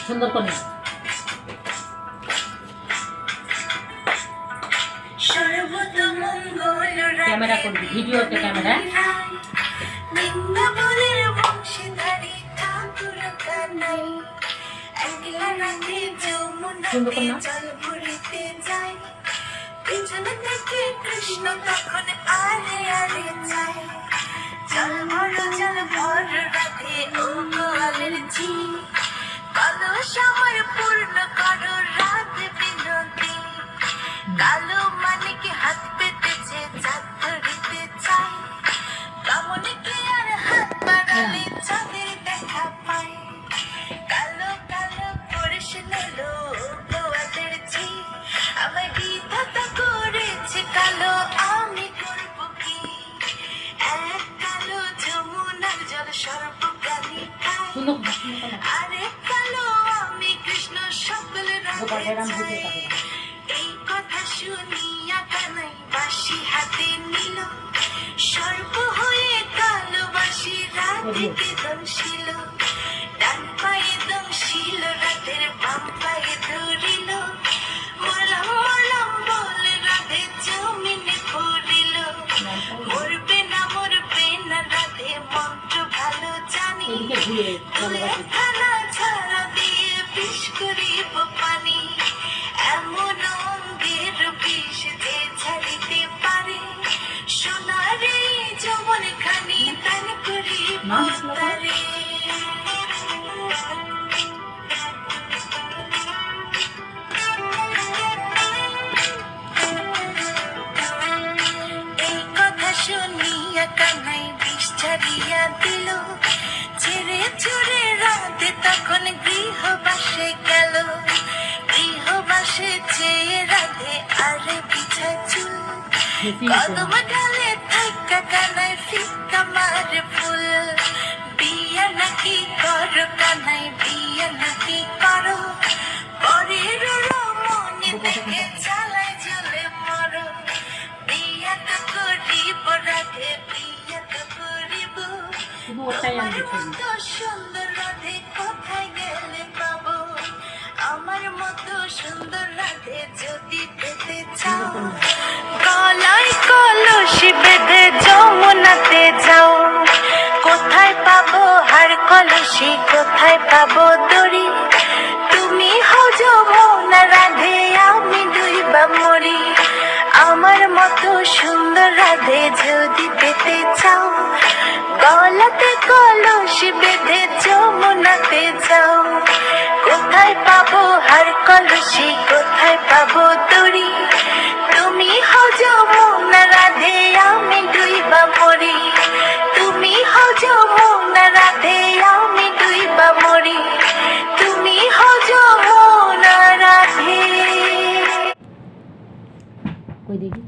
সুন্দর করে ক্যামেরা করবি, ভিডিওতে ক্যামেরা। সুন্দর করে না কৃষ্ণ তখন আরে আরে যায়, জল ভর রাধে ও গোয়ালের ঝি, কালো সময় পূর্ণ করো রাত বিনতি, কালো মানিকে হাত পেতেছে চাঁদ ধরিতে চাই, কামনিকে আর হাত বাড়ালে চাঁদের দেখা পায়, কালো কালো করে শুনেলো গোয়ালের ঝি, আমার বিধাতা করেছে কালো আমি করব কি, এক কালো যমুনার জল সর্বকালী খাই, আরে কালো আমি কৃষ্ণ সকল রঙে, এই কথা শুনিয়া কানাই বাঁশি হাতে নিল, সর্ব হয়ে কালো বাঁশি রাধিকে দংশিল, ডান পায়ে দংশিল রাধের বাম পায়ে ধরিল, মরলাম মরলাম বলে রাধে জমিনে পড়িল, মরবে না রাধে মন্ত্র ভালো জানি, খানা ছাড়া দিয়ে বিষ করিব পানি, এমন অঙ্গের বিষ যে ছাড়িতে পারে, সোনার এই যৌবন খানি দান করিব তারে। এই কথা শুনিয়া কানাই বিষ ছাড়িয়া দিল, ছেড়ে ছুড়ে রাধে তখন গৃহবাসে গেল, গৃহবাসে চেয়ে রাধে আরে বিছা চুল, কদম ডালে থাকা কানাই ফিকা মারে ফুল, বিয়া নাকি করো কানাই বিয়া নাকি করো, পরের মনে দেখে চালায় জ্বলে মরো, বিয়া তো করিব রাধে বিয়া তো করিব, তোমার মতো সুন্দর রাধে কোথায় গেলে পাবো, আমার মতো সুন্দর রাধে যদি পেতে চাও, গলায় কলসি বেঁধে যমুনাতে যাও, কোথায় পাবো হার কলসি কোথায় পাবো দড়ি, তুমি হও যমুনা রাধে আমি ডুইবা মরি, আমার মতো সুন্দর রাধে যদি পেতে চাও, গলাতে কলসি বেঁধে যমুনাতে যাও, কোথায় পাবো হার কলসি কোথায় পাবো দড়ি, তুমি হও যমুনা রাধে আমি ডুইবা মরি, তুমি হও যমুনা রাধে আমি ডুইবা মরি, তুমি হও যমুনা রাধে। কই দেখি